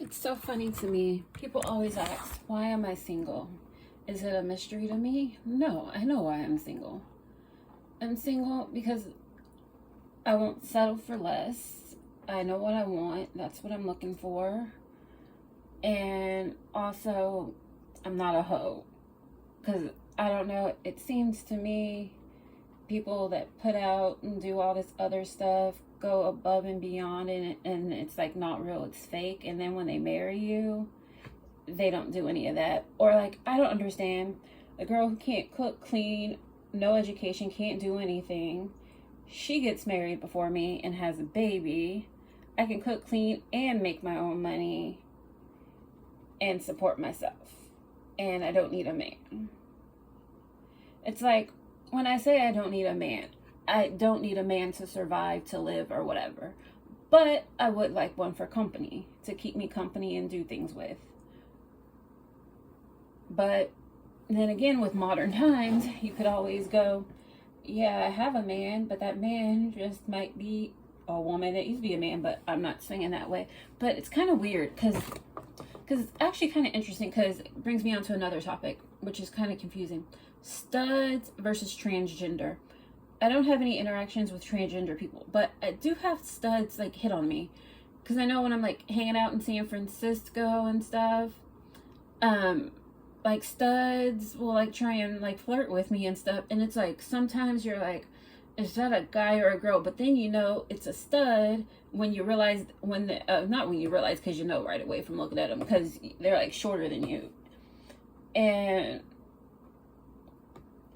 It's so funny to me. People always ask, why am I single? Is it a mystery to me? No, I know why I'm single. I'm single because I won't settle for less. I know what I want. That's what I'm looking for. And also, I'm not a hoe. Because I don't know, it seems to me people that put out and do all this other stuff go above and beyond, and it's like not real, it's fake. And then when they marry you, they don't do any of that. Or like, I don't understand a girl who can't cook, clean, no education, can't do anything. She gets married before me and has a baby. I can cook, clean, and make my own money and support myself. And I don't need a man. It's like, when I say I don't need a man, I don't need a man to survive, to live, or whatever. But I would like one for company, to keep me company and do things with. But then again, with modern times, you could always go, yeah, I have a man, but that man just might be a woman that used to be a man, but I'm not saying that way. But it's kind of weird, because it's actually kind of interesting, because it brings me on to another topic, which is kind of confusing. Studs versus transgender. I don't have any interactions with transgender people, but I do have studs like hit on me, because I know when I'm like hanging out in San Francisco and stuff, like studs will like try and like flirt with me and stuff, and it's like sometimes you're like, is that a guy or a girl? But then you know it's a stud when you realize, when the not when you realize, because you know right away from looking at them, because they're like shorter than you. And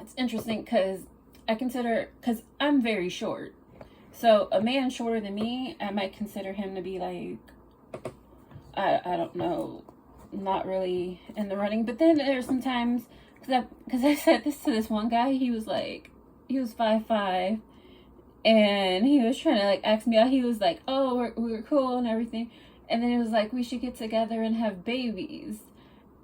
it's interesting because because I'm very short, so a man shorter than me, I might consider him to be like, I don't know, not really in the running. But then there's sometimes, because I said this to this one guy, he was 5'5", and he was trying to like ask me out. He was like, oh, we're cool and everything, and then it was like, we should get together and have babies.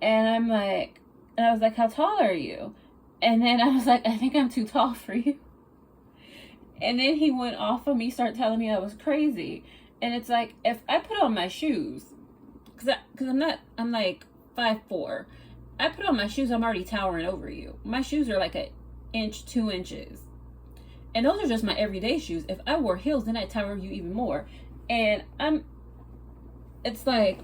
And I was like, how tall are you? And then I was like, I think I'm too tall for you. And then he went off on me, started telling me I was crazy. And it's like, if I put on my shoes, because I'm like 5'4". I put on my shoes, I'm already towering over you. My shoes are like an inch, 2 inches. And those are just my everyday shoes. If I wore heels, then I'd tower over you even more. And it's like,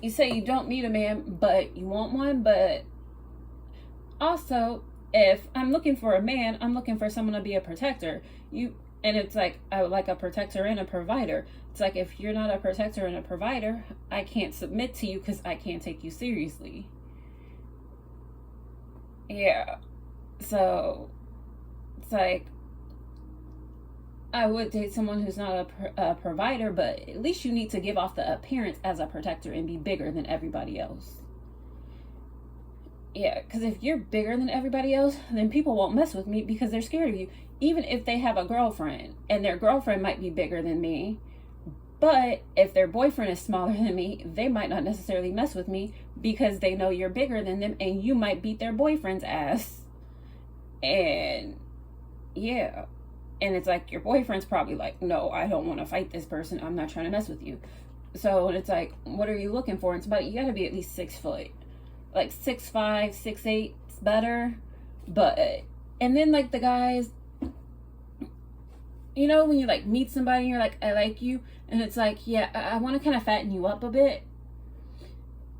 you say you don't need a man, but you want one. But also, if I'm looking for a man, I'm looking for someone to be a protector. And it's like, I would like a protector and a provider. It's like, if you're not a protector and a provider, I can't submit to you because I can't take you seriously. Yeah. So it's like, I would date someone who's not a provider, but at least you need to give off the appearance as a protector and be bigger than everybody else. Yeah, because if you're bigger than everybody else, then people won't mess with me because they're scared of you. Even if they have a girlfriend, and their girlfriend might be bigger than me, but if their boyfriend is smaller than me, they might not necessarily mess with me because they know you're bigger than them, and you might beat their boyfriend's ass. And yeah, and it's like, your boyfriend's probably like, no, I don't want to fight this person, I'm not trying to mess with you. So it's like, what are you looking for in somebody? You gotta be at least 6 foot, like 6'5", 6'8" is better. But and then like the guys, you know, when you like meet somebody and you're like, I like you, and it's like, yeah, I want to kind of fatten you up a bit.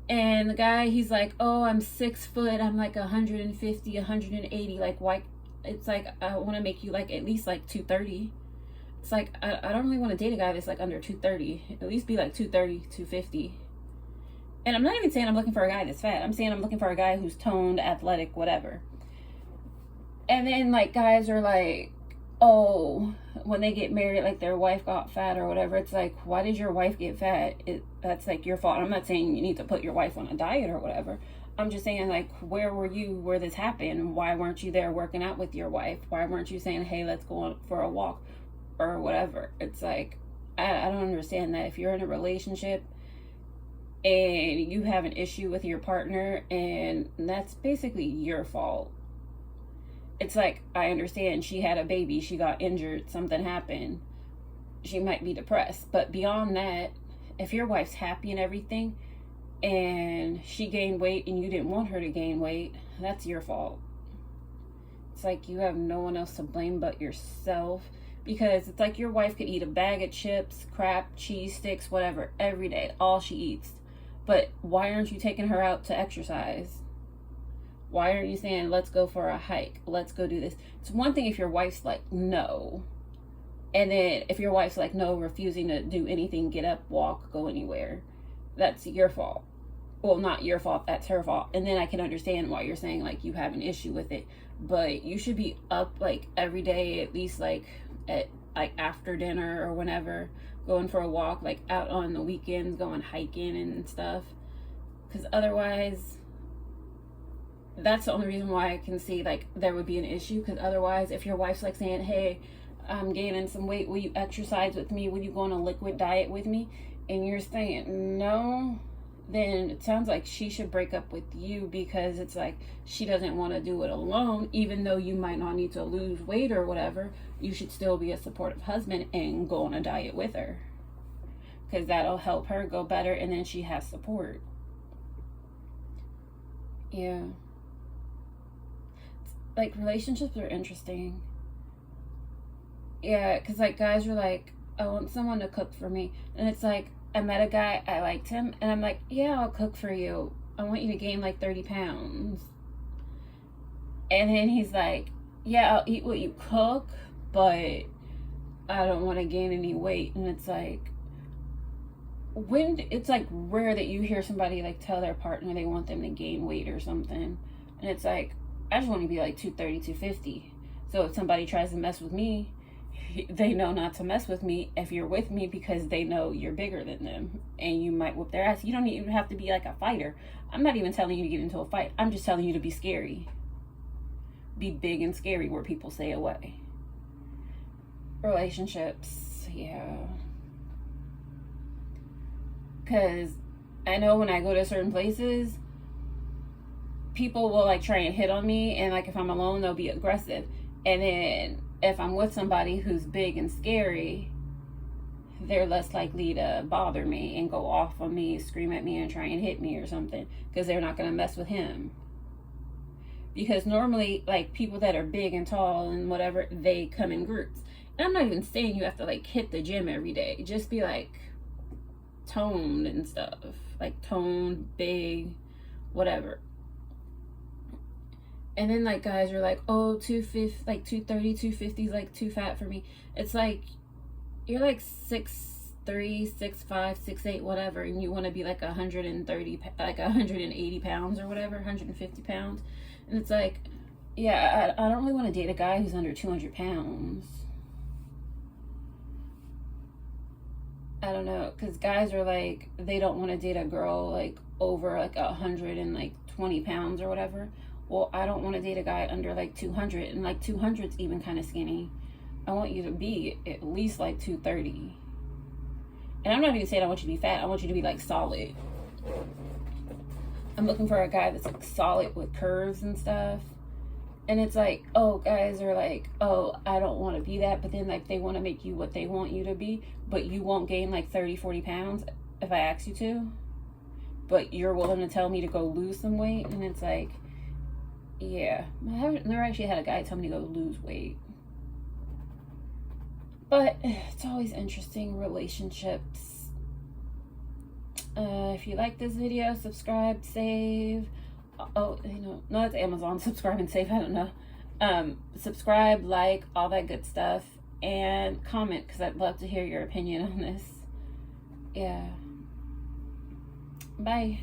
And the guy, he's like, oh, I'm 6 foot, I'm like 150, 180, like, why? It's like, I want to make you like at least like 230. It's like, I don't really want to date a guy that's like under 230. At least be like 230, 250. And I'm not even saying I'm looking for a guy that's fat. I'm saying I'm looking for a guy who's toned, athletic, whatever. And then like guys are like, oh, when they get married, like their wife got fat or whatever. It's like, why did your wife get fat? That's like your fault. I'm not saying you need to put your wife on a diet or whatever. I'm just saying, like, where were you where this happened? Why weren't you there working out with your wife? Why weren't you saying, hey, let's go on for a walk or whatever? It's like, I don't understand that. If you're in a relationship and you have an issue with your partner, and that's basically your fault. It's like, I understand she had a baby, she got injured, something happened, she might be depressed, but beyond that, if your wife's happy and everything, and she gained weight and you didn't want her to gain weight, that's your fault. It's like you have no one else to blame but yourself, because it's like your wife could eat a bag of chips, crap, cheese sticks, whatever, every day, all she eats. But why aren't you taking her out to exercise? Why aren't you saying, let's go for a hike, let's go do this? It's one thing if your wife's like, no. And then if your wife's like, no, refusing to do anything, get up, walk, go anywhere, that's your fault. Well, not your fault, that's her fault. And then I can understand why you're saying like you have an issue with it. But you should be up like every day, at least like at like after dinner or whenever, going for a walk, like out on the weekends, going hiking and stuff. Because otherwise, that's the only reason why I can see like there would be an issue. Because otherwise, if your wife's like saying, hey, I'm gaining some weight, will you exercise with me, will you go on a liquid diet with me, and you're saying no, then it sounds like she should break up with you, because it's like she doesn't want to do it alone. Even though you might not need to lose weight or whatever, you should still be a supportive husband and go on a diet with her, because that'll help her go better, and then she has support. Yeah. Like, relationships are interesting. Yeah, because like guys are like, I want someone to cook for me, and it's like, I met a guy, I liked him, and I'm like, yeah, I'll cook for you, I want you to gain like 30 pounds. And then he's like, yeah, I'll eat what you cook, but I don't want to gain any weight. And it's like, it's like rare that you hear somebody like tell their partner they want them to gain weight or something. And it's like, I just want to be like 230, 250. So if somebody tries to mess with me, they know not to mess with me if you're with me, because they know you're bigger than them and you might whip their ass. You don't even have to be like a fighter. I'm not even telling you to get into a fight. I'm just telling you to be scary. Be big and scary, where people stay away. Relationships, yeah. Because I know when I go to certain places, people will like try and hit on me, and like if I'm alone, they'll be aggressive. And then if I'm with somebody who's big and scary, they're less likely to bother me and go off on me, scream at me and try and hit me or something, because they're not going to mess with him. Because normally, like, people that are big and tall and whatever, they come in groups. And I'm not even saying you have to like hit the gym every day. Just be like toned and stuff, like toned, big, whatever. And then like guys are like, oh, 250, like 230, 250 is like too fat for me. It's like, you're like 6'3", 6'5", 6'8", whatever, and you want to be like 130, like 180 pounds or whatever, 150 pounds. And it's like, yeah, I don't really want to date a guy who's under 200 pounds. I don't know, because guys are like, they don't want to date a girl like over like 120 pounds or whatever. Well, I don't want to date a guy under like 200, and like 200's even kind of skinny. I want you to be at least like 230. And I'm not even saying I want you to be fat. I want you to be like solid. I'm looking for a guy that's like solid with curves and stuff. And it's like, oh, guys are like, oh, I don't want to be that. But then like they want to make you what they want you to be. But you won't gain like 30, 40 pounds if I ask you to. But you're willing to tell me to go lose some weight. And it's like, yeah, I never actually had a guy tell me to go lose weight. But it's always interesting, relationships. If you like this video, subscribe, save. Oh, no, it's Amazon. Subscribe and save. I don't know. Subscribe, like, all that good stuff, and comment, because I'd love to hear your opinion on this. Yeah. Bye.